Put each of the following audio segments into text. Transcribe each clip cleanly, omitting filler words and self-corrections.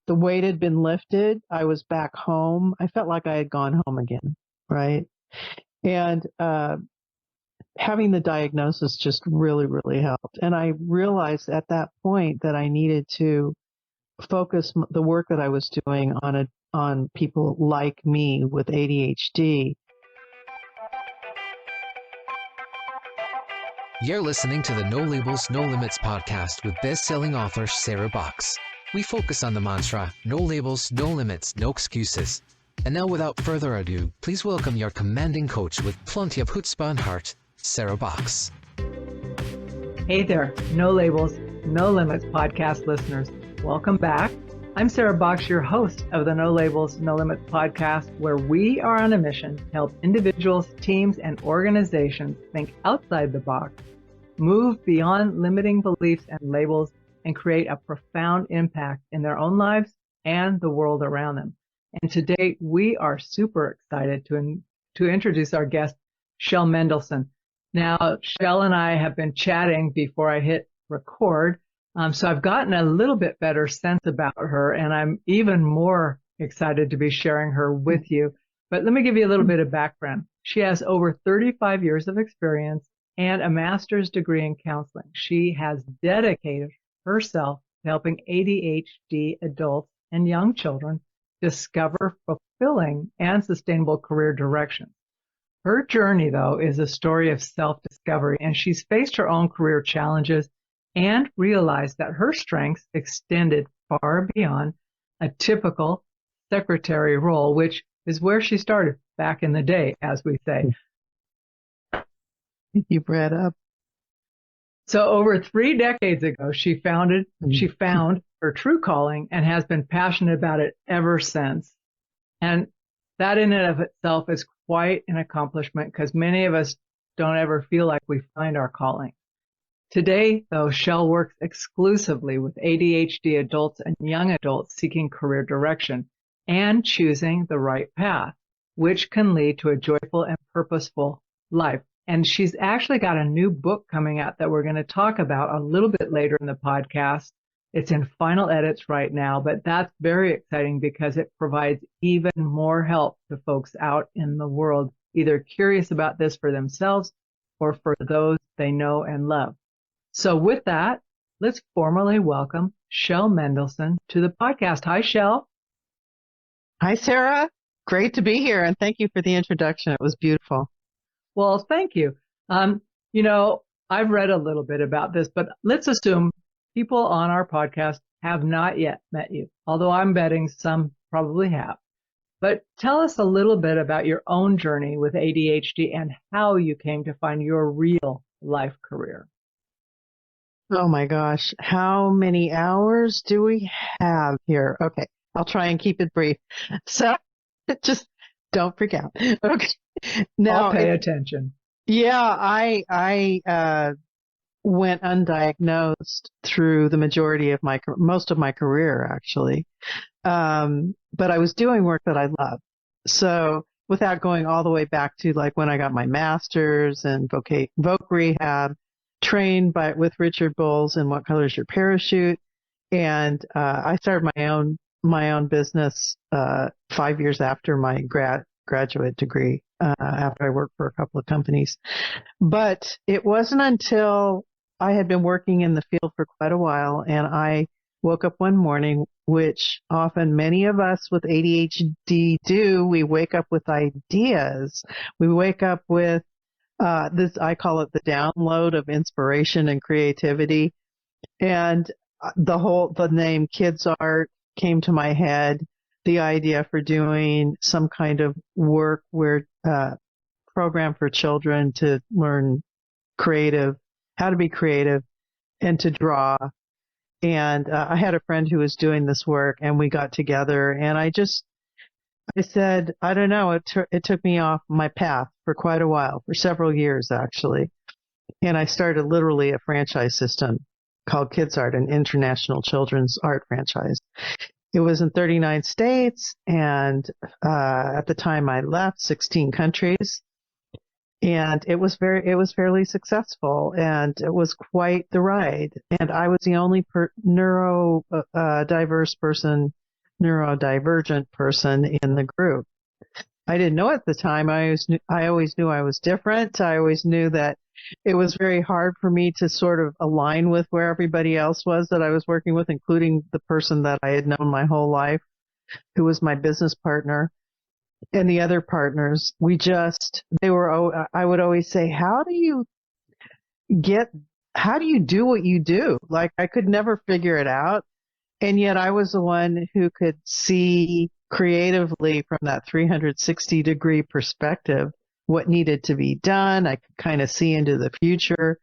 the weight had been lifted. I was back home. I felt like I had gone home again, right? And having the diagnosis just really, really helped. And I realized at that point that I needed to focus the work that I was doing on people like me with ADHD. You're listening to the No Labels, No Limits podcast with best-selling author Sarah Box. We focus on the mantra, no labels, no limits, no excuses. And now without further ado, please welcome your commanding coach with plenty of chutzpah and heart, Sarah Box. Hey there, No Labels, No Limits podcast listeners. Welcome back. I'm Sarah Box, your host of the No Labels, No Limits podcast, where we are on a mission to help individuals, teams, and organizations think outside the box, move beyond limiting beliefs and labels, and create a profound impact in their own lives and the world around them. And today, we are super excited to introduce our guest, Shell Mendelson. Now, Shell and I have been chatting before I hit record, so I've gotten a little bit better sense about her, and I'm even more excited to be sharing her with you. But let me give you a little bit of background. She has over 35 years of experience and a master's degree in counseling. She has dedicated herself to helping ADHD adults and young children discover fulfilling and sustainable career directions. Her journey, though, is a story of self-discovery, and she's faced her own career challenges and realized that her strengths extended far beyond a typical secretary role, which is where she started back in the day, as we say. You bred up. So over 3 decades ago, she found her true calling and has been passionate about it ever since. And that in and of itself is quite an accomplishment because many of us don't ever feel like we find our calling. Today, though, Shell works exclusively with ADHD adults and young adults seeking career direction and choosing the right path, which can lead to a joyful and purposeful life. And she's actually got a new book coming out that we're going to talk about a little bit later in the podcast. It's in final edits right now, but that's very exciting because it provides even more help to folks out in the world, either curious about this for themselves or for those they know and love. So with that, let's formally welcome Shell Mendelson to the podcast. Hi, Shell. Hi, Sarah. Great to be here, and thank you for the introduction. It was beautiful. Well, thank you. I've read a little bit about this, but let's assume people on our podcast have not yet met you, although I'm betting some probably have. But tell us a little bit about your own journey with ADHD and how you came to find your real life career. Oh my gosh, how many hours do we have here? Okay, I'll try and keep it brief. So just don't freak out. Okay. Now, I'll pay attention. Yeah, I went undiagnosed through the majority of most of my career, actually. But I was doing work that I loved. So without going all the way back to like when I got my master's in voc rehab, trained with Richard Bowles in What Color is Your Parachute, and I started my own business 5 years after my graduate degree, after I worked for a couple of companies. But it wasn't until I had been working in the field for quite a while, and I woke up one morning, which often many of us with ADHD do. We wake up with ideas. We wake up with I call it the download of inspiration and creativity. And the name Kids Art came to my head, the idea for doing some kind of work where program for children to learn how to be creative and to draw. And I had a friend who was doing this work, and we got together, and I said, I don't know, it took me off my path for quite a while, for several years, actually. And I started literally a franchise system called Kids Art, an international children's art franchise. It was in 39 states, and at the time I left, 16 countries. And it was fairly successful, and it was quite the ride. And I was the only neurodiverse person neurodivergent person in the group. I didn't know at the time. I always knew I was different. I always knew that it was very hard for me to sort of align with where everybody else was that I was working with, including the person that I had known my whole life, who was my business partner, and the other partners. I would always say, how do you do what you do? Like, I could never figure it out. And yet I was the one who could see creatively from that 360-degree perspective what needed to be done. I could kind of see into the future.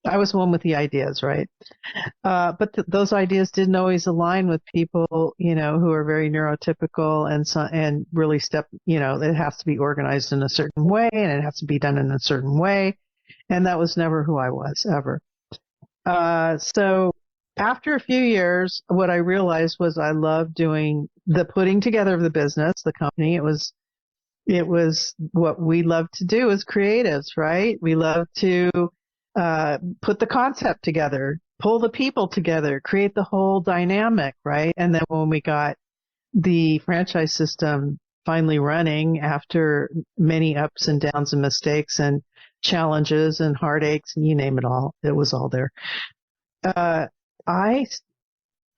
I was the one with the ideas, right? But those ideas didn't always align with people, who are very neurotypical and really it has to be organized in a certain way and it has to be done in a certain way. And that was never who I was, ever. So after a few years, what I realized was I loved doing the putting together of the business, the company. It was what we love to do as creatives, right? We love to put the concept together, pull the people together, create the whole dynamic, right? And then when we got the franchise system finally running after many ups and downs and mistakes and challenges and heartaches and you name it all, it was all there. I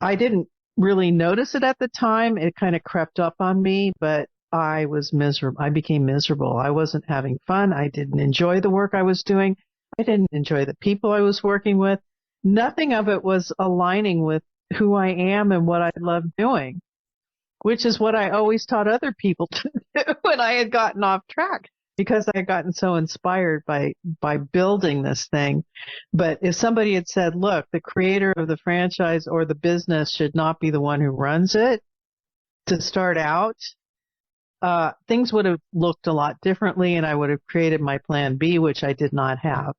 didn't really notice it at the time. It kind of crept up on me, but I was miserable. I became miserable. I wasn't having fun. I didn't enjoy the work I was doing. I didn't enjoy the people I was working with. Nothing of it was aligning with who I am and what I love doing, which is what I always taught other people to do when I had gotten off track, because I had gotten so inspired by building this thing. But if somebody had said, look, the creator of the franchise or the business should not be the one who runs it to start out, things would have looked a lot differently, and I would have created my plan B, which I did not have.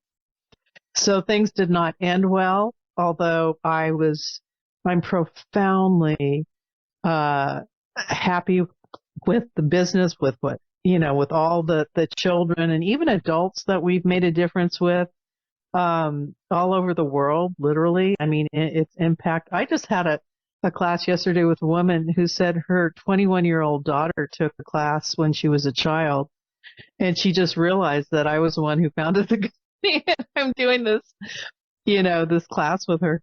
So things did not end well, although I'm profoundly happy with the business, with with all the children and even adults that we've made a difference with all over the world, literally. I mean, its impact. I just had a class yesterday with a woman who said her 21-year-old daughter took a class when she was a child, and she just realized that I was the one who founded the company, and I'm doing this, this class with her.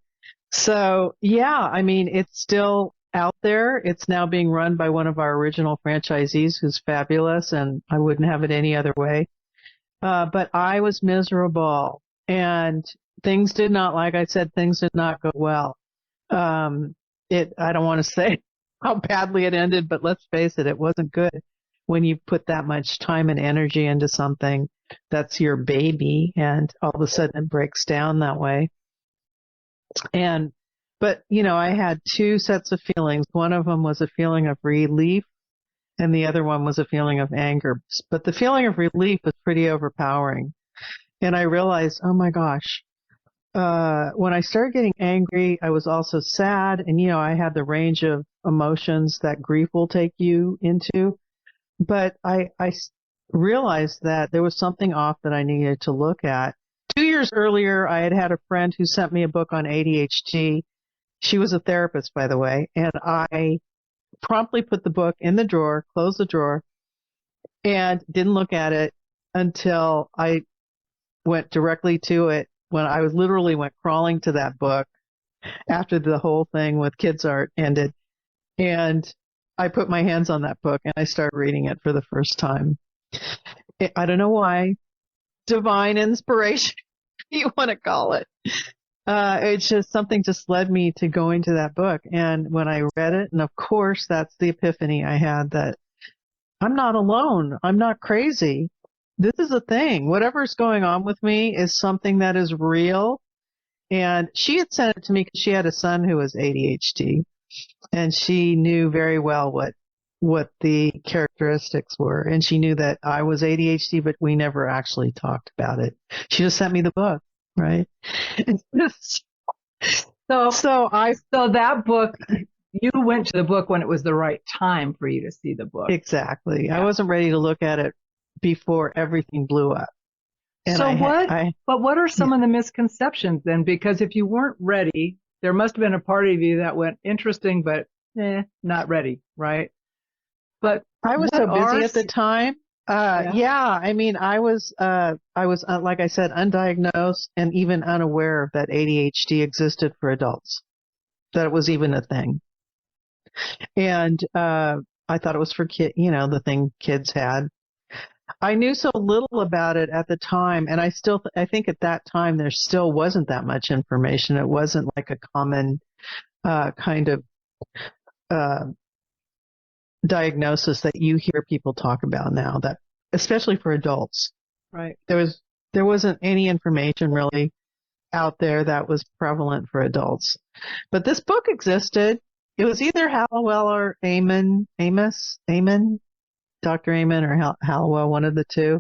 So, yeah, I mean, it's still out there. It's now being run by one of our original franchisees who's fabulous, and I wouldn't have it any other way. But I was miserable, and things did not go well. I don't want to say how badly it ended, but let's face it, it wasn't good when you put that much time and energy into something that's your baby, and all of a sudden it breaks down that way. But I had two sets of feelings. One of them was a feeling of relief, and the other one was a feeling of anger. But the feeling of relief was pretty overpowering. And I realized, oh my gosh, when I started getting angry, I was also sad. And, I had the range of emotions that grief will take you into. But I realized that there was something off that I needed to look at. 2 years earlier, I had a friend who sent me a book on ADHD. She was a therapist, by the way, and I promptly put the book in the drawer, closed the drawer, and didn't look at it until I went directly to it when I literally went crawling to that book after the whole thing with Kids Art ended. And I put my hands on that book and I started reading it for the first time. I don't know why. Divine inspiration, you want to call it. It's just something just led me to going to that book. And when I read it, and of course, that's the epiphany I had, that I'm not alone. I'm not crazy. This is a thing. Whatever's going on with me is something that is real. And she had sent it to me because she had a son who was ADHD, and she knew very well what the characteristics were. And she knew that I was ADHD, but we never actually talked about it. She just sent me the book, right? So that book, you went to the book when it was the right time for you to see the book. Exactly. Yeah. I wasn't ready to look at it before everything blew up. And what are some of the misconceptions then? Because if you weren't ready, there must have been a part of you that went, interesting, but not ready, right? But I was what so are, busy at the time. yeah, Yeah, I mean, I was like I said, undiagnosed and even unaware that ADHD existed for adults, that it was even a thing. And I thought it was for the thing kids had. I knew so little about it at the time, and I think at that time there still wasn't that much information. It wasn't like a common kind of uh, diagnosis that you hear people talk about now, that especially for adults. right. There wasn't any information really out there that was prevalent for adults. But this book existed. It was either Hallowell or Amen, Dr. Amen or Hallowell, one of the two.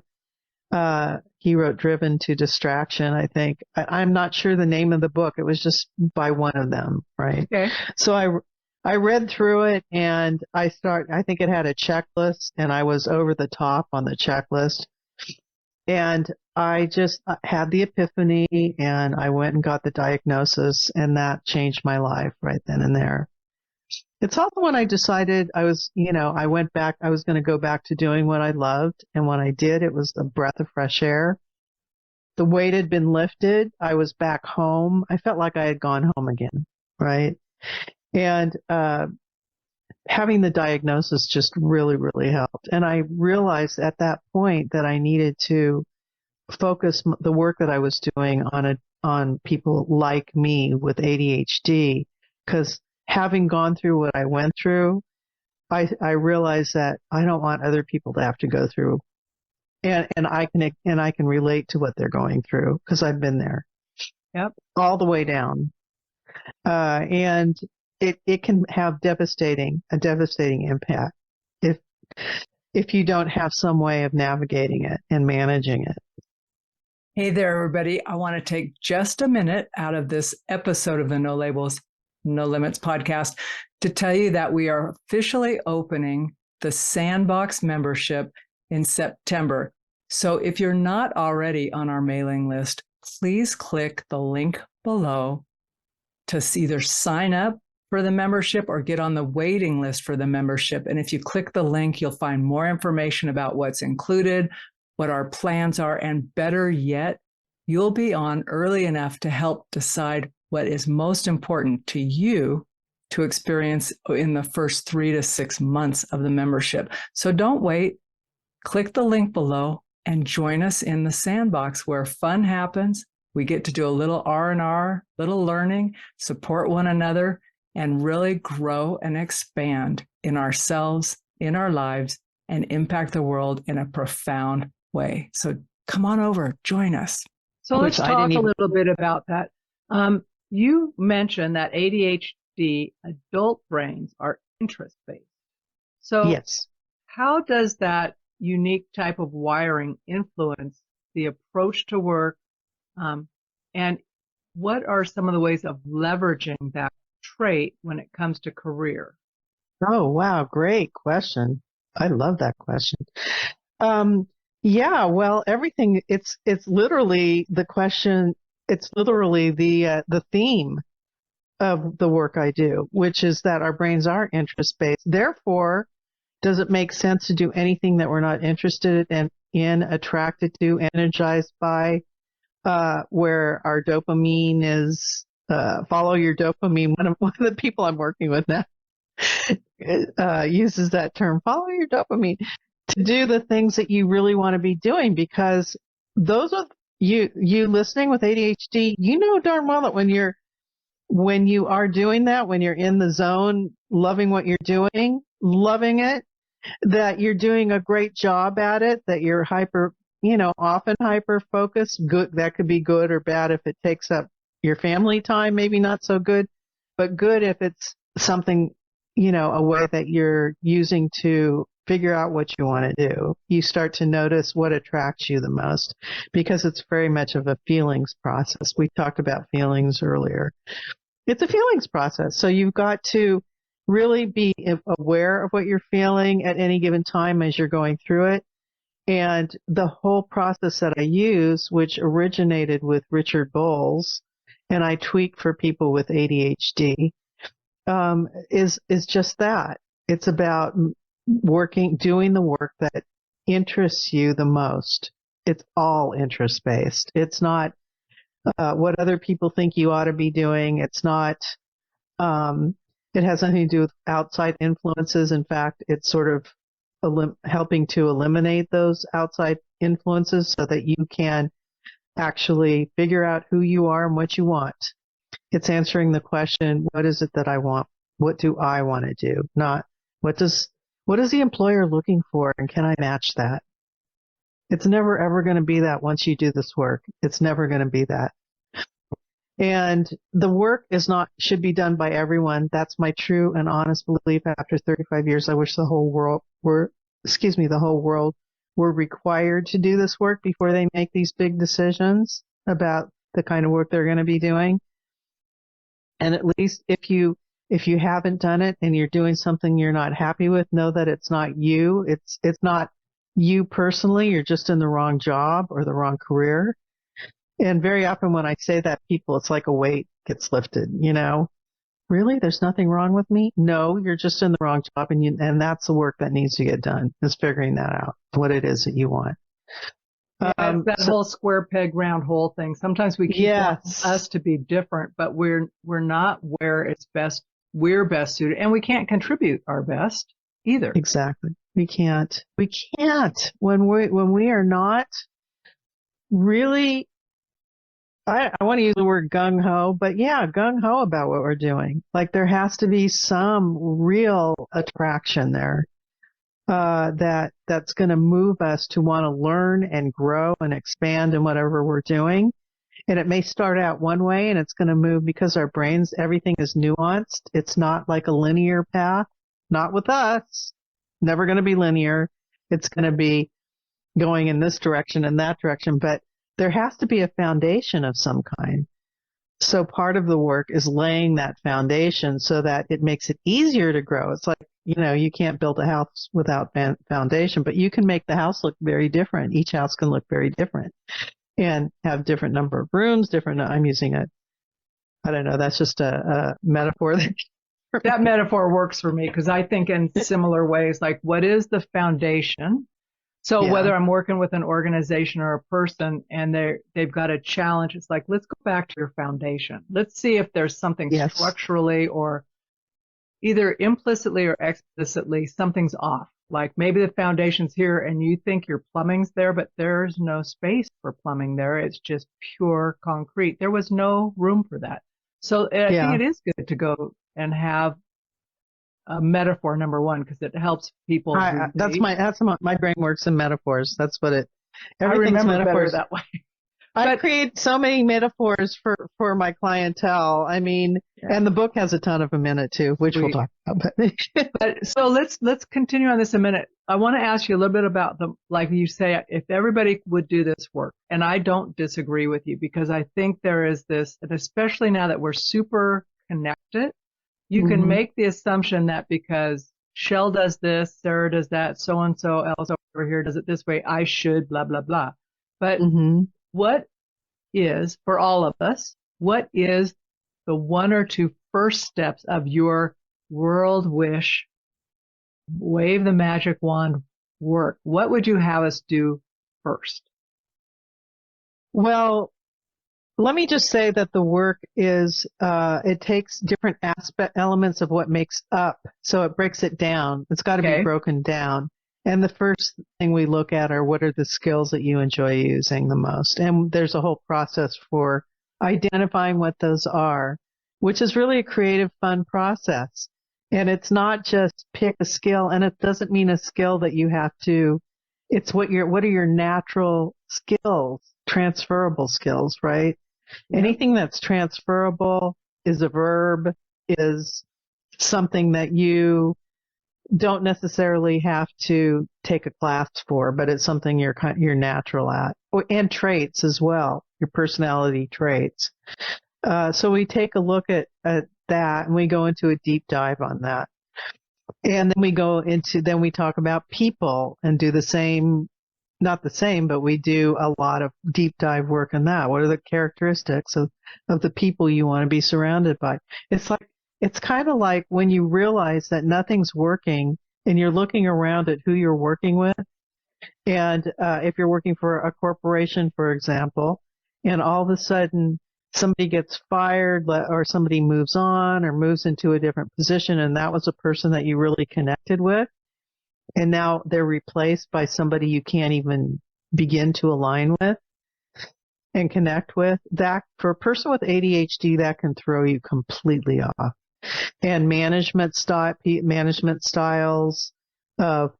He wrote Driven to Distraction, I think. I'm not sure the name of the book. It was just by one of them, right? Okay. So I read through it, and I think it had a checklist, and I was over the top on the checklist. And I just had the epiphany, and I went and got the diagnosis, and that changed my life right then and there. It's also when I decided I was going to go back to doing what I loved. And when I did, it was a breath of fresh air. The weight had been lifted. I was back home. I felt like I had gone home again, right? And having the diagnosis just really, really helped. And I realized at that point that I needed to focus the work that I was doing on people like me with ADHD, because having gone through what I went through, I realized that I don't want other people to have to go through, and I can relate to what they're going through because I've been there. Yep. All the way down, and it can have a devastating impact if you don't have some way of navigating it and managing it. Hey there, everybody. I want to take just a minute out of this episode of the No Labels, No Limits podcast to tell you that we are officially opening the Sandbox membership in September. So if you're not already on our mailing list, please click the link below to either sign up for the membership or get on the waiting list for the membership. And if you click the link, you'll find more information about what's included, what our plans are, and better yet, you'll be on early enough to help decide what is most important to you to experience in the first 3 to 6 months of the membership. So don't wait. Click the link below and join us in the Sandbox where fun happens. We get to do a little R&R, little learning, support one another, and really grow and expand in ourselves, in our lives, and impact the world in a profound way. So come on over, join us. So let's talk a little bit about that. You mentioned that ADHD adult brains are interest-based. So yes. How does that unique type of wiring influence the approach to work? And what are some of the ways of leveraging that trait when it comes to career? Oh, wow. Great question. I love that question. Yeah, well, everything, it's literally the question. It's literally the theme of the work I do, which is that our brains are interest-based. Therefore, does it make sense to do anything that we're not interested in, attracted to, energized by, where our dopamine is, follow your dopamine. One of the people I'm working with now uses that term, follow your dopamine, to do the things that you really want to be doing, because those are you listening with ADHD, you know darn well that when you are doing that, when you're in the zone, loving what you're doing, loving it, that you're doing a great job at it, that you're often hyper focused. Good, that could be good or bad if it takes up your family time, maybe not so good, but good if it's something, a way that you're using to figure out what you want to do. You start to notice what attracts you the most, because it's very much of a feelings process. We talked about feelings earlier. It's a feelings process. So you've got to really be aware of what you're feeling at any given time as you're going through it. And the whole process that I use, which originated with Richard Bowles, and I tweak for people with ADHD, is just that. It's about doing the work that interests you the most. It's all interest based. It's not what other people think you ought to be doing. It's not. Um, it has nothing to do with outside influences. In fact, it's sort of helping to eliminate those outside influences so that you can actually figure out who you are and what you want. It's answering the question, what is it that I want? What do I want to do? Not what is the employer looking for, and can I match that? It's never ever going to be that once you do this work. It's never going to be that. And the work should be done by everyone. That's my true and honest belief. After 35 years, I wish the whole world were required to do this work before they make these big decisions about the kind of work they're going to be doing. And at least if you haven't done it and you're doing something you're not happy with, know that it's not you. It's not you personally. You're just in the wrong job or the wrong career. And very often when I say that, it's like a weight gets lifted, Really? There's nothing wrong with me? No, you're just in the wrong job, and that's the work that needs to get done, is figuring that out, what it is that you want. Yeah, that whole square peg round hole thing. Sometimes we keep us to be different, but we're not where we're best suited, and we can't contribute our best either. Exactly. We can't. When we are not really, I want to use the word gung-ho, but yeah, gung-ho about what we're doing. Like there has to be some real attraction there that's going to move us to want to learn and grow and expand in whatever we're doing. And it may start out one way and it's going to move because our brains, everything is nuanced. It's not like a linear path. Not with us. Never going to be linear. It's going to be going in this direction and that direction, but there has to be a foundation of some kind. So part of the work is laying that foundation so that it makes it easier to grow. It's like, you can't build a house without foundation, but you can make the house look very different. Each house can look very different and have different number of rooms, I'm using I don't know, that's just a metaphor. That metaphor works for me because I think in similar ways, like what is the foundation? So whether I'm working with an organization or a person and they've got a challenge, it's like, let's go back to your foundation. Let's see if there's something structurally or either implicitly or explicitly something's off. Like maybe the foundation's here and you think your plumbing's there, but there's no space for plumbing there. It's just pure concrete. There was no room for that. So I think it is good to go and have a metaphor, number one, because it helps people. That's my brain works in metaphors. That's what everything's metaphors that way. I create so many metaphors for my clientele. I mean, and the book has a ton of them in it too, which we'll talk about. But so let's continue on this a minute. I want to ask you a little bit about like you say, if everybody would do this work, and I don't disagree with you because I think there is this, and especially now that we're super connected, you can make the assumption that because Shell does this, Sarah does that, so-and-so else over here does it this way, I should, blah, blah, blah. But what is, for all of us, what is the one or two first steps of your world wish, wave the magic wand work? What would you have us do first? Well, let me just say that the work is, it takes different elements of what makes up. So it breaks it down. It's got to be broken down. And the first thing we look at are what are the skills that you enjoy using the most. And there's a whole process for identifying what those are, which is really a creative, fun process. And it's not just pick a skill, and it doesn't mean a skill that you have to, it's what are your natural skills, transferable skills, right? Anything that's transferable is a verb, is something that you don't necessarily have to take a class for, but it's something you're natural at. And traits as well, your personality traits. So we take a look at that and we go into a deep dive on that. And then we talk about people and do the same, not the same, but we do a lot of deep dive work on that. What are the characteristics of the people you want to be surrounded by? It's it's kind of like when you realize that nothing's working and you're looking around at who you're working with. And if you're working for a corporation, for example, and all of a sudden somebody gets fired or somebody moves on or moves into a different position, and that was a person that you really connected with, and now they're replaced by somebody you can't even begin to align with and connect with, that for a person with ADHD, that can throw you completely off. And management styles of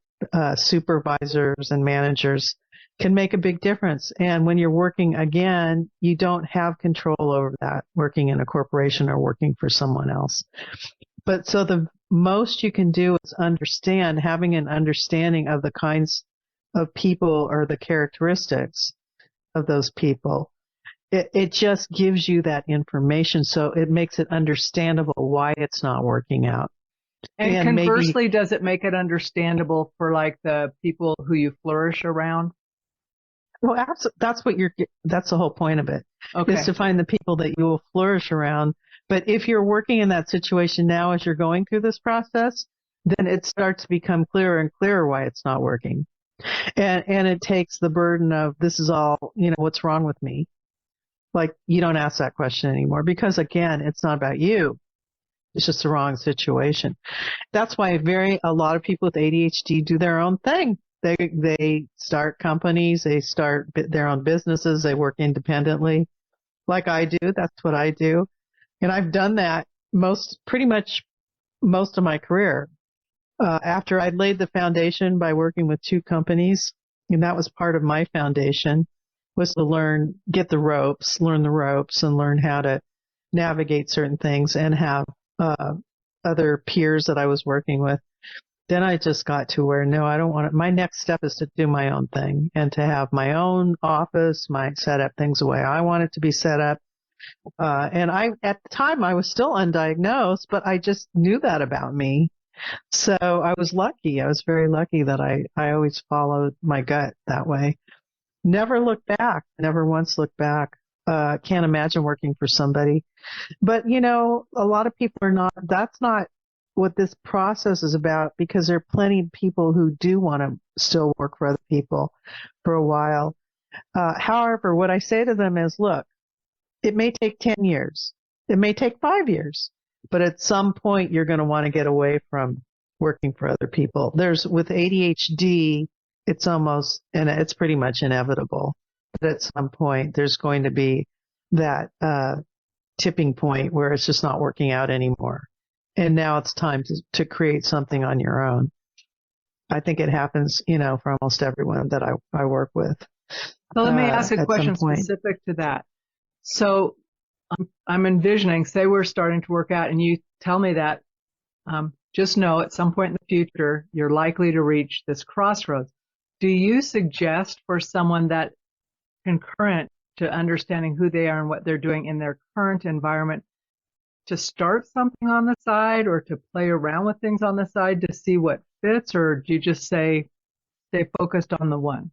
supervisors and managers can make a big difference. And when you're working, again, you don't have control over that, working in a corporation or working for someone else. But so the most you can do is having an understanding of the kinds of people or the characteristics of those people. It just gives you that information, so it makes it understandable why it's not working out. And conversely, does it make it understandable for like the people who you flourish around? Well, that's the whole point of it, Okay. is to find the people that you will flourish around. But if you're working in that situation now as you're going through this process, then it starts to become clearer and clearer why it's not working. And it takes the burden of, this is all, what's wrong with me? Like, you don't ask that question anymore because, again, it's not about you. It's just the wrong situation. That's why a lot of people with ADHD do their own thing. They start companies, they start their own businesses, they work independently, like I do. That's what I do, and I've done that pretty much most of my career. After I'd laid the foundation by working with 2 companies, and that was part of my foundation, was to learn the ropes and learn how to navigate certain things and have other peers that I was working with. Then I just got to where, no, I don't want it. My next step is to do my own thing and to have my own office, set up things the way I want it to be set up. And at the time, I was still undiagnosed, but I just knew that about me. So I was lucky. I was very lucky that I always followed my gut that way. Never looked back. Never once looked back. Can't imagine working for somebody. But, a lot of people that's not what this process is about, because there are plenty of people who do want to still work for other people for a while. However, what I say to them is, look, it may take 10 years. It may take 5 years. But at some point, you're going to want to get away from working for other people. With ADHD, it's pretty much inevitable. But at some point, there's going to be that tipping point where it's just not working out anymore. And now it's time to create something on your own. I think it happens, for almost everyone that I work with. So let me ask a question specific to that. So I'm envisioning, say we're starting to work out and you tell me that, just know at some point in the future, you're likely to reach this crossroads. Do you suggest for someone that concurrent to understanding who they are and what they're doing in their current environment to start something on the side or to play around with things on the side to see what fits? Or do you just say, stay focused on the one?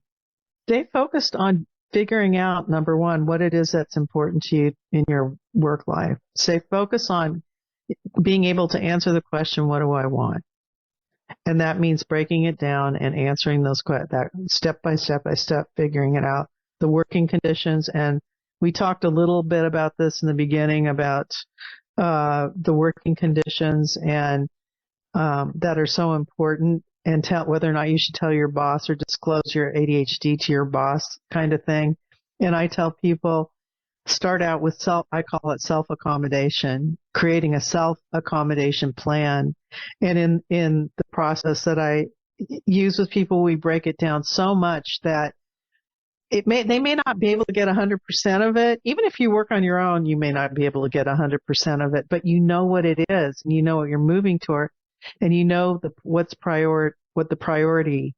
Stay focused on figuring out, number one, what it is that's important to you in your work life. Stay focused on being able to answer the question, what do I want? And that means breaking it down and answering that step by step, figuring it out, the working conditions. And we talked a little bit about this in the beginning about the working conditions and that are so important, and whether or not you should tell your boss or disclose your ADHD to your boss kind of thing. And I tell people, start out with I call it self-accommodation, creating a self-accommodation plan. And in the process that I use with people, we break it down so much that they may not be able to get 100% of it. Even if you work on your own, you may not be able to get 100% of it, but you know what it is, and you know what you're moving toward, and you know what the priority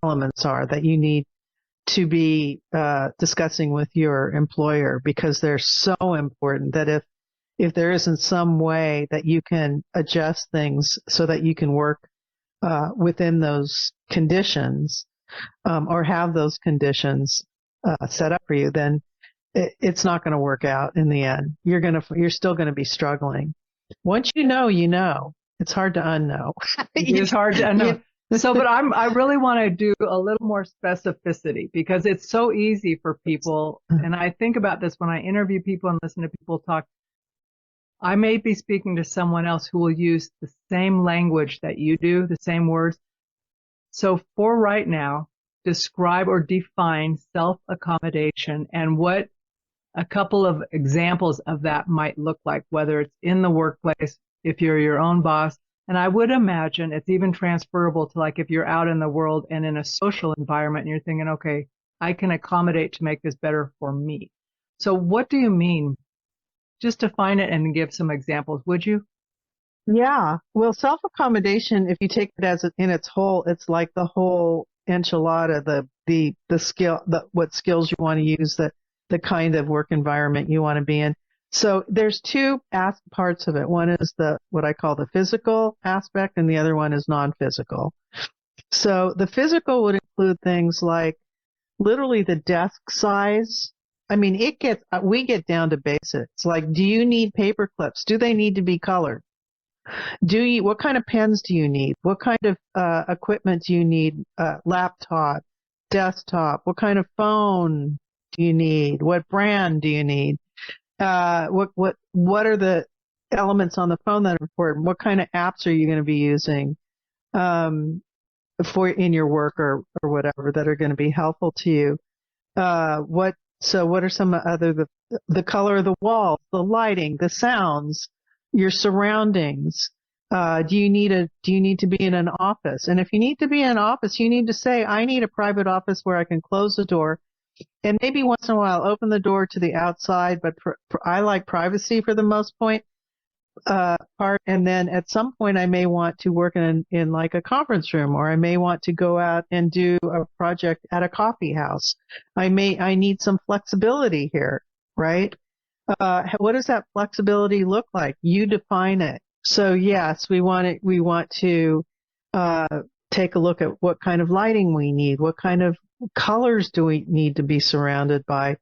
elements are that you need to be discussing with your employer, because they're so important that if there isn't some way that you can adjust things so that you can work within those conditions, or have those conditions set up for you, then it's not going to work out in the end. You're still going to be struggling. Once you know, you know. It's hard to unknow. It is hard to know. So, but I really want to do a little more specificity because it's so easy for people. And I think about this when I interview people and listen to people talk. I may be speaking to someone else who will use the same language that you do, the same words. So for right now, describe or define self-accommodation and what a couple of examples of that might look like, whether it's in the workplace, if you're your own boss. And I would imagine it's even transferable to like if you're out in the world and in a social environment and you're thinking, okay, I can accommodate to make this better for me. So what do you mean? Just define it and give some examples, would you? Yeah. Well, self-accommodation, if you take it as in its whole, it's like the whole enchilada, the skill, what skills you want to use, the kind of work environment you want to be in. So there's two parts of it. One is what I call the physical aspect, and the other one is non-physical. So the physical would include things like literally the desk size. I mean, we get down to basics. Like, do you need paper clips? Do they need to be colored? What kind of pens do you need? What kind of equipment do you need? Laptop, desktop. What kind of phone do you need? What brand do you need? What are the elements on the phone that are important? What kind of apps are you going to be using for in your work or whatever that are going to be helpful to you? What are some other the color of the walls, the lighting, the sounds, your surroundings? Do you need to be in an office? And if you need to be in an office, you need to say, I need a private office where I can close the door and maybe once in a while open the door to the outside. But I like privacy for the most part. And then at some point I may want to work in like a conference room, or I may want to go out and do a project at a coffee house. I need some flexibility here, right? What does that flexibility look like? You define it. So yes, we want to take a look at what kind of lighting we need, what kind of colors do we need to be surrounded by,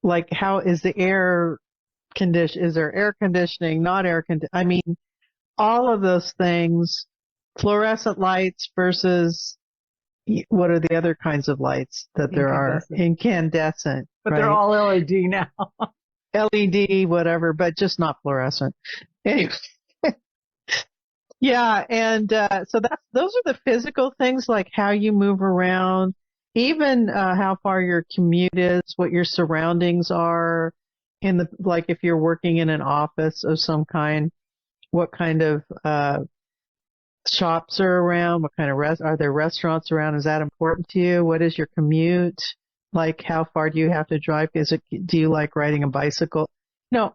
like how is the air condition? Is there air conditioning? Not air conditioning? I mean, all of those things. Fluorescent lights versus what are the other kinds of lights that there are? Incandescent. But right? They're all LED now. LED, whatever, but just not fluorescent. Anyway. Yeah, and so those are the physical things, like how you move around, even how far your commute is, what your surroundings are, like if you're working in an office of some kind, what kind of shops are around, what kind of are there restaurants around? Is that important to you? What is your commute? Like how far do you have to drive? Do you like riding a bicycle?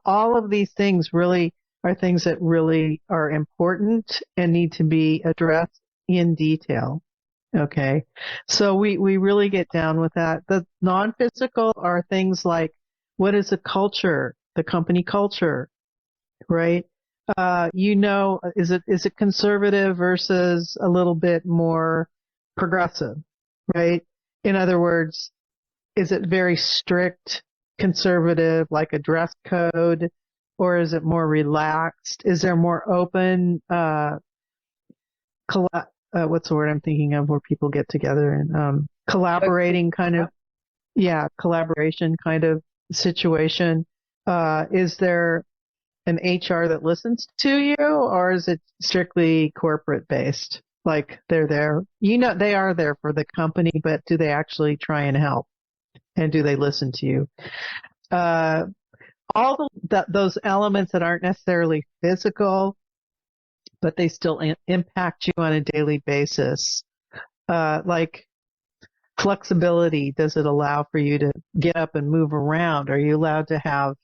All of these things really are things that really are important and need to be addressed in detail. Okay. So we really get down with that. The non-physical are things like, what is the culture, the company culture, right? Is it conservative versus a little bit more progressive, right? In other words, is it very strict, conservative, like a dress code? Or is it more relaxed? Is there more open, what's the word I'm thinking of, where people get together and collaborating kind of, collaboration kind of situation? Is there an HR that listens to you, or is it strictly corporate based? Like they're there, they are there for the company, but do they actually try and help? And do they listen to you? All those elements that aren't necessarily physical, but they still impact you on a daily basis. Like flexibility, does it allow for you to get up and move around? Are you allowed to have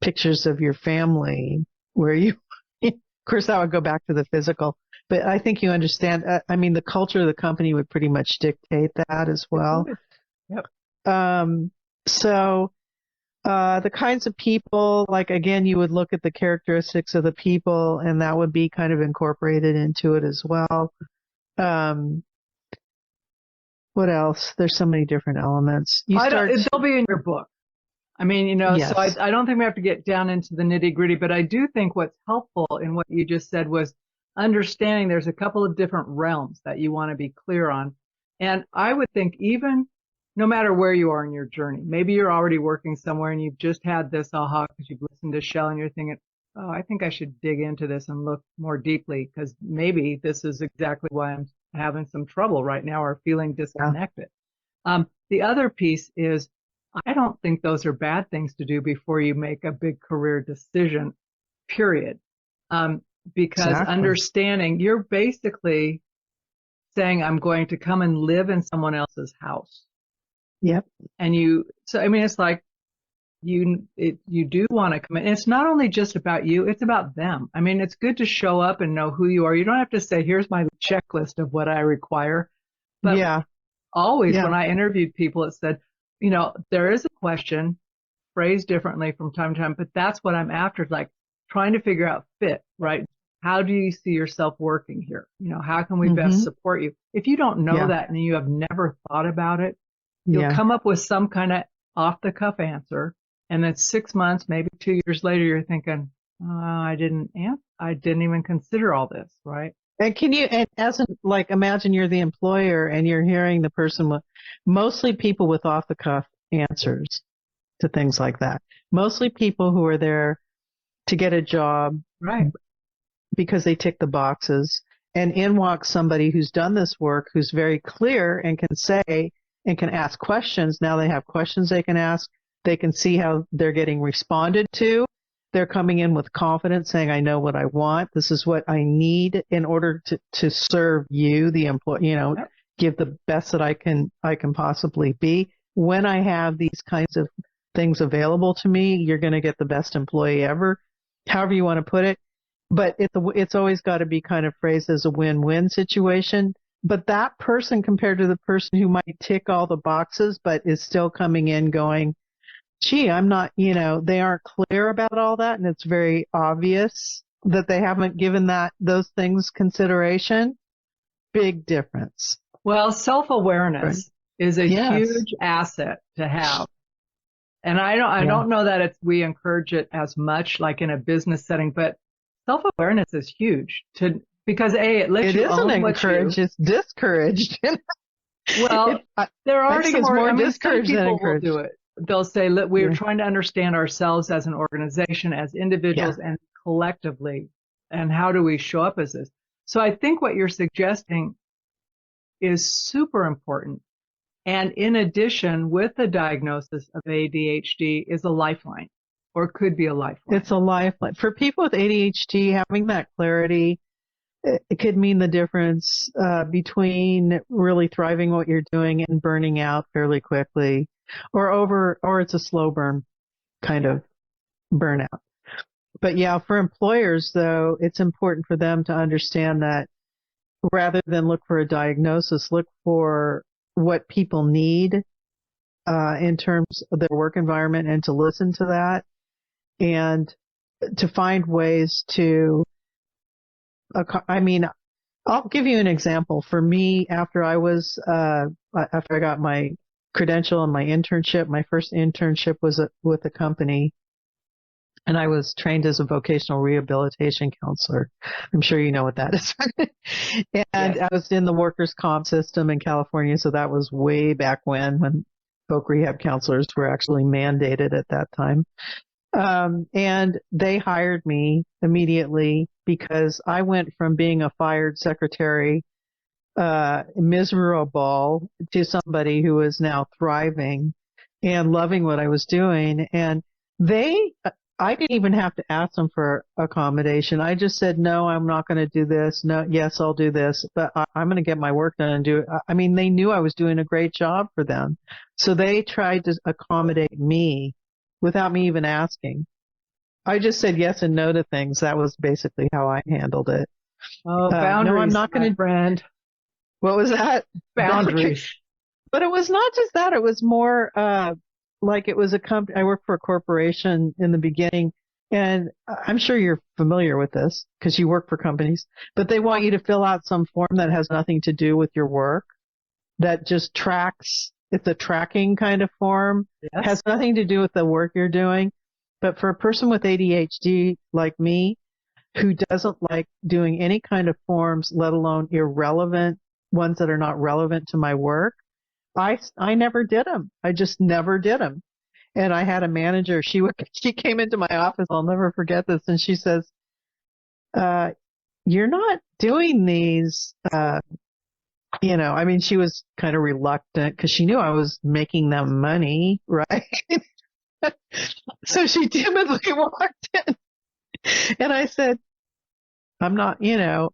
pictures of your family where of course that would go back to the physical, but I think you understand. I mean, the culture of the company would pretty much dictate that as well. Yep. So the kinds of people, like, again, you would look at the characteristics of the people, and that would be kind of incorporated into it as well. What else? There's so many different elements. They'll be in your book. I mean, so Yes. I don't think we have to get down into the nitty gritty, but I do think what's helpful in what you just said was understanding there's a couple of different realms that you want to be clear on. And I would think even no matter where you are in your journey, maybe you're already working somewhere and you've just had this aha because you've listened to Shell and you're thinking, oh, I think I should dig into this and look more deeply because maybe this is exactly why I'm having some trouble right now or feeling Yeah. disconnected. The other piece is I don't think those are bad things to do before you make a big career decision, period. Because Exactly. understanding you're basically saying, I'm going to come and live in someone else's house. Yep. And so, I mean, it's like you do want to come in. It's not only just about you, it's about them. I mean, it's good to show up and know who you are. You don't have to say, here's my checklist of what I require. But Yeah. always Yeah. when I interviewed people, it said, there is a question phrased differently from time to time, but that's what I'm after, like trying to figure out fit, right? How do you see yourself working here? How can we best support you? If you don't know that and you have never thought about it, you'll come up with some kind of off the cuff answer. And then 6 months, maybe 2 years later, you're thinking, oh, I didn't even consider all this, right? And imagine you're the employer and you're hearing the person mostly people with off the cuff answers to things like that. Mostly people who are there to get a job, right? Because they tick the boxes. And in walks somebody who's done this work, who's very clear and can say and can ask questions. Now they have questions they can ask. They can see how they're getting responded to. They're coming in with confidence, saying, I know what I want. This is what I need in order to serve you, the employee, give the best that I can possibly be. When I have these kinds of things available to me, you're going to get the best employee ever, however you want to put it. But it's always got to be kind of phrased as a win-win situation. But that person compared to the person who might tick all the boxes, but is still coming in going, gee, I'm not, they aren't clear about all that. And it's very obvious that they haven't given those things consideration. Big difference. Well, self-awareness is a Yes. huge asset to have. And I don't know that we encourage it as much like in a business setting, but self-awareness is huge because it lets you own what encouraged, it's discouraged. Well, there are some more discouraged than encouraged. Will do it. They'll say, look, we're trying to understand ourselves as an organization, as individuals, and collectively, and how do we show up as this? So I think what you're suggesting is super important. And in addition, with the diagnosis of ADHD is a lifeline, or could be a lifeline. It's a lifeline. For people with ADHD, having that clarity, it could mean the difference between really thriving what you're doing and burning out fairly quickly, or it's a slow burn kind of burnout. But for employers, though, it's important for them to understand that rather than look for a diagnosis, look for what people need in terms of their work environment and to listen to that and to find ways to, I'll give you an example. For me, after I got my credential and my internship, my first internship was with a company, and I was trained as a vocational rehabilitation counselor. I'm sure you know what that is. And I was in the workers' comp system in California, so that was way back when voc rehab counselors were actually mandated at that time. And they hired me immediately because I went from being a fired secretary, miserable, to somebody who is now thriving and loving what I was doing. And I didn't even have to ask them for accommodation. I just said, no, I'm not going to do this. No, yes, I'll do this, but I'm going to get my work done and do it. I mean, they knew I was doing a great job for them. So they tried to accommodate me without me even asking. I just said yes and no to things. That was basically how I handled it. Oh, boundaries, no, I'm not going to. Friend. What was that? Boundaries. But it was not just that. It was more like it was a company. I worked for a corporation in the beginning, and I'm sure you're familiar with this because you work for companies, but they want you to fill out some form that has nothing to do with your work, that just tracks it's a tracking kind of form. It Yes. has nothing to do with the work you're doing. But for a person with ADHD like me, who doesn't like doing any kind of forms, let alone irrelevant ones that are not relevant to my work, I never did them. I just never did them. And I had a manager. She came into my office. I'll never forget this. And she says, "You're not doing these." I mean, she was kind of reluctant because she knew I was making them money, right? So she timidly walked in, and I said, "I'm not. Oh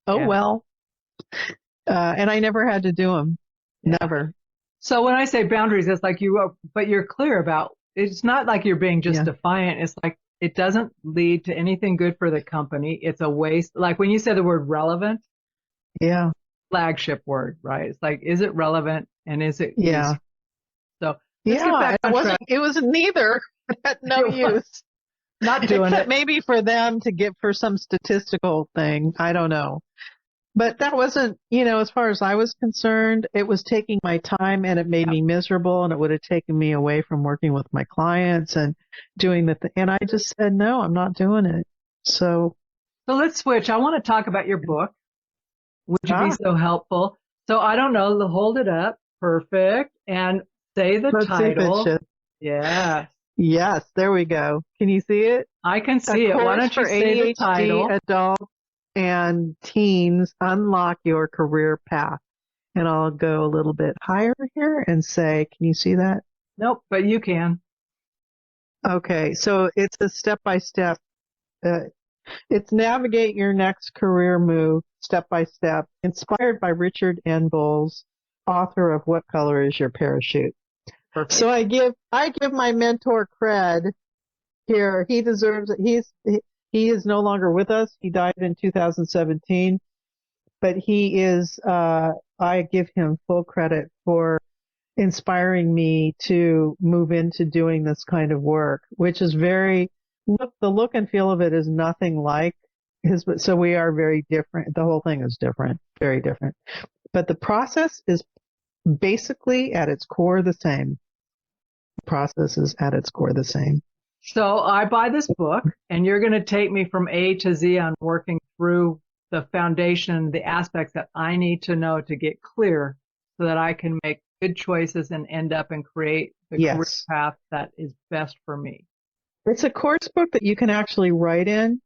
Yeah. well." And I never had to do them. Yeah. Never. So when I say boundaries, it's like but you're clear about, it's not like you're being just defiant. It's like it doesn't lead to anything good for the company. It's a waste. Like when you say the word relevant, Yeah. flagship word, right? It's like, is it relevant and is it Yeah. useful? So let's get back on track. It wasn't neither. It had no use. Not doing Except it. maybe for them to get for some statistical thing. I don't know. But that wasn't, as far as I was concerned, it was taking my time and it made me miserable and it would have taken me away from working with my clients and doing and I just said, no, I'm not doing it. So let's switch. I want to talk about your book. Would you be so helpful? So I don't know, hold it up. Perfect. And say the let's title. see if it should. Yeah. Yes, there we go. Can you see it? I can see it. Why don't you say the title? Adults and teens, unlock your career path. And I'll go a little bit higher here and say, can you see that? Nope, but you can. Okay, so it's a step-by-step. It's navigate your next career move step-by-step, inspired by Richard N. Bowles, author of What Color is Your Parachute? Perfect. So I give my mentor cred here. He deserves it. He is no longer with us. He died in 2017, but he is, I give him full credit for inspiring me to move into doing this kind of work, which is the look and feel of it is nothing like his, so we are very different. The whole thing is different, very different. But the process is basically at its core the same. The process is at its core the same. So I buy this book and you're going to take me from A to Z on working through the foundation, the aspects that I need to know to get clear so that I can make good choices and end up and create the career path that is best for me. It's a course book that you can actually write in.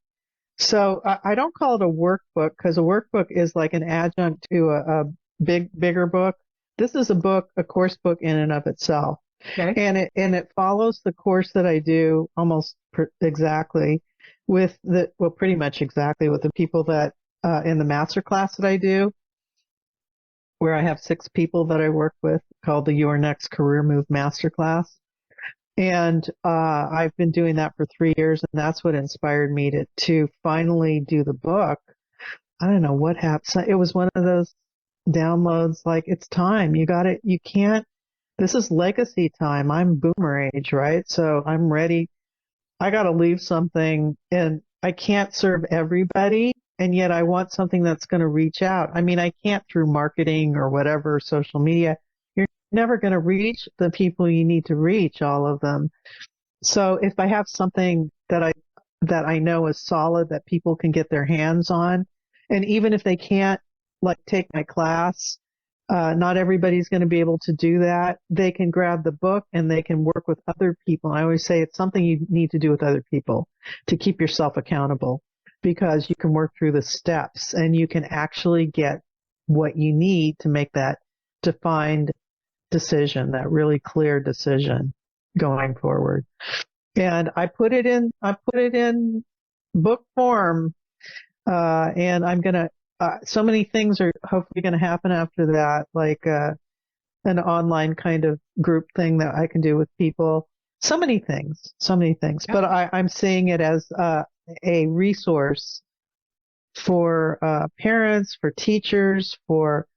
So I don't call it a workbook because a workbook is like an adjunct to a bigger book. This is a course book in and of itself. Okay. And it follows the course that I do almost exactly pretty much exactly with the people that in the master class that I do, where I have 6 people that I work with called the Your Next Career Move Masterclass. And I've been doing that for 3 years, and that's what inspired me to finally do the book. I don't know what happened. It was one of those downloads, like, it's time. You can't, this is legacy time. I'm boomer age, right? So I'm ready. I got to leave something, and I can't serve everybody, and yet I want something that's going to reach out. I mean, I can't through marketing or whatever, social media. You're never going to reach the people you need to reach, all of them. So if I have something that I know is solid that people can get their hands on, and even if they can't take my class, not everybody's going to be able to do that. They can grab the book and they can work with other people. I always say it's something you need to do with other people to keep yourself accountable, because you can work through the steps and you can actually get what you need to make that defined decision, that really clear decision going forward. And I put it in book form, and I'm going to, so many things are hopefully going to happen after that, like an online kind of group thing that I can do with people. So many things. Yeah. But I'm seeing it as a resource for parents, for teachers, for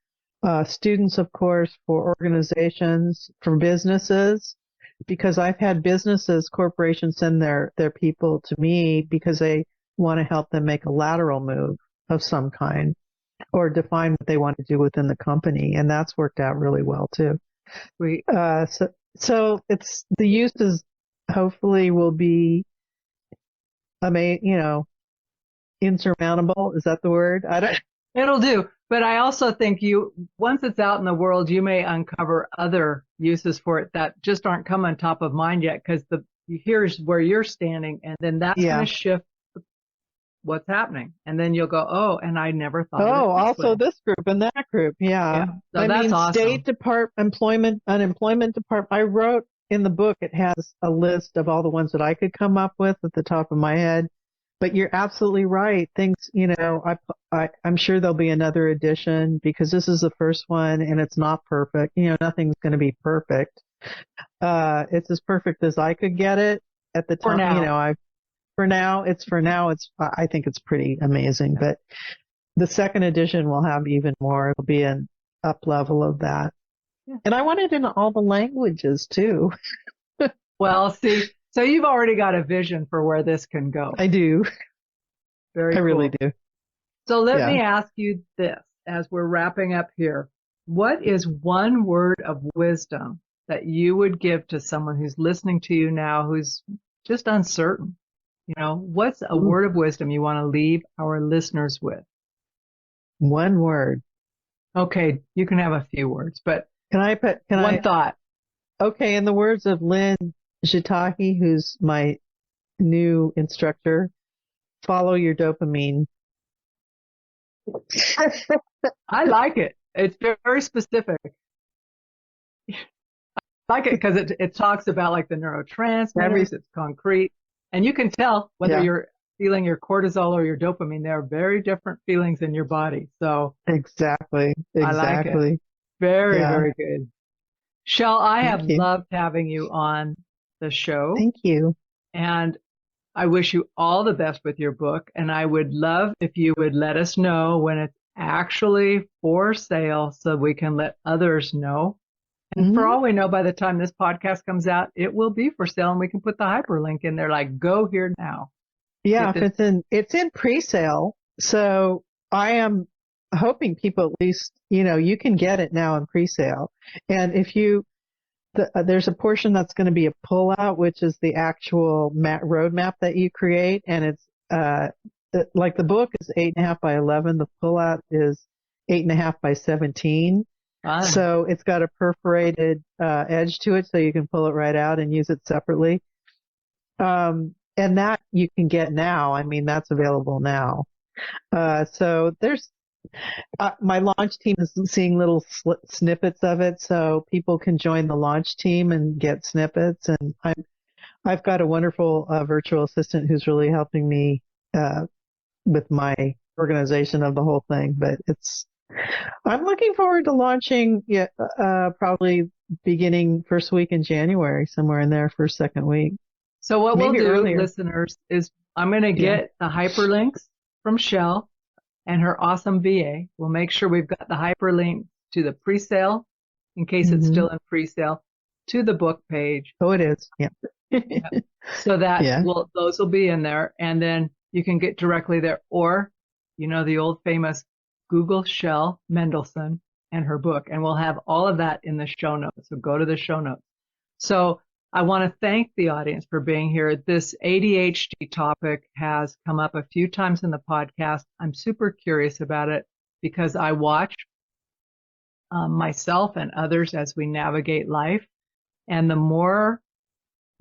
students, of course, for organizations, for businesses, because I've had businesses, corporations send their people to me because they want to help them make a lateral move of some kind or define what they want to do within the company. And that's worked out really well too. We So it's the uses hopefully will be insurmountable. Is that the word? I don't. It'll do. But I also think once it's out in the world, you may uncover other uses for it that just aren't coming top of mind yet, because here's where you're standing, and then that's going to shift what's happening. And then you'll go, oh, and I never thought of it this also way. this group and that group. Yeah. So that's awesome. State Department, Unemployment Department. I wrote in the book, it has a list of all the ones that I could come up with at the top of my head. But you're absolutely right. Things, I'm sure there'll be another edition, because this is the first one and it's not perfect. Nothing's going to be perfect. It's as perfect as I could get it at the time. For now. I think it's pretty amazing. But the second edition will have even more. It'll be an up level of that. Yeah. And I want it in all the languages too. Well, see. So you've already got a vision for where this can go. I do. Very cool. I really do. So let me ask you this as we're wrapping up here. What is one word of wisdom that you would give to someone who's listening to you now, who's just uncertain? What's a word of wisdom you want to leave our listeners with? One word. Okay, you can have a few words, but one thought. Okay, in the words of Lynn Jitahi, who's my new instructor, follow your dopamine. I like it. It's very specific. I like it because it talks about like the neurotransmitters. It's concrete, and you can tell whether you're feeling your cortisol or your dopamine. They are very different feelings in your body. So exactly. I like it. Very, very good. Shell, I have loved having you on the show. Thank you. And I wish you all the best with your book. And I would love if you would let us know when it's actually for sale so we can let others know. And for all we know, by the time this podcast comes out, it will be for sale, and we can put the hyperlink in there, like, go here now. Yeah, it's in pre-sale. So I am hoping people at least, you can get it now in pre-sale. And if there's a portion that's going to be a pullout, which is the actual roadmap that you create. And it's like the book is 8.5 by 11. The pullout is 8.5 by 17. So it's got a perforated edge to it, so you can pull it right out and use it separately. And that you can get now. I mean, that's available now. So there's my launch team is seeing little snippets of it, so people can join the launch team and get snippets. And I've got a wonderful virtual assistant who's really helping me with my organization of the whole thing. But I'm looking forward to launching probably beginning first week in January, somewhere in there, first, second week. So what we'll do, listeners, is I'm going to get the hyperlinks from Shell and her awesome VA. We'll make sure we've got the hyperlink to the pre-sale, in case it's still in pre-sale, to the book page. Oh, it is. Yeah. So that those will be in there, and then you can get directly there. Or, the old famous Google Shell Mendelson and her book, and we'll have all of that in the show notes. So go to the show notes. So I want to thank the audience for being here. This ADHD topic has come up a few times in the podcast. I'm super curious about it because I watch myself and others as we navigate life. And the more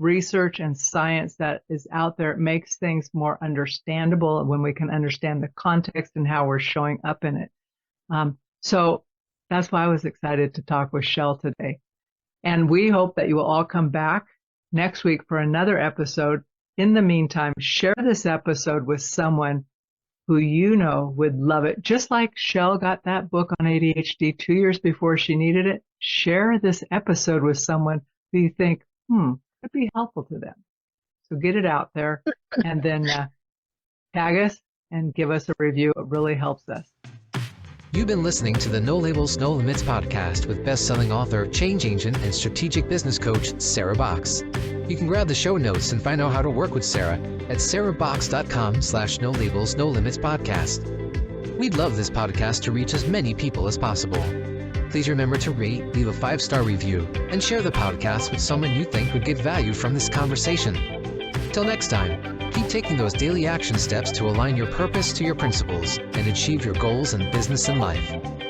research and science that is out there, it makes things more understandable when we can understand the context and how we're showing up in it. So that's why I was excited to talk with Shell today. And we hope that you will all come back next week for another episode. In the meantime, share this episode with someone who would love it. Just like Shell got that book on ADHD 2 years before she needed it, share this episode with someone who you think, could be helpful to them. So get it out there and then tag us and give us a review. It really helps us. You've been listening to the No Labels, No Limits podcast with best-selling author, change agent, and strategic business coach, Sarah Box. You can grab the show notes and find out how to work with Sarah at sarahbox.com/No Labels, No Limits podcast. We'd love this podcast to reach as many people as possible. please remember to rate, leave a 5-star review, and share the podcast with someone you think would get value from this conversation. Till next time, keep taking those daily action steps to align your purpose to your principles and achieve your goals in business and life.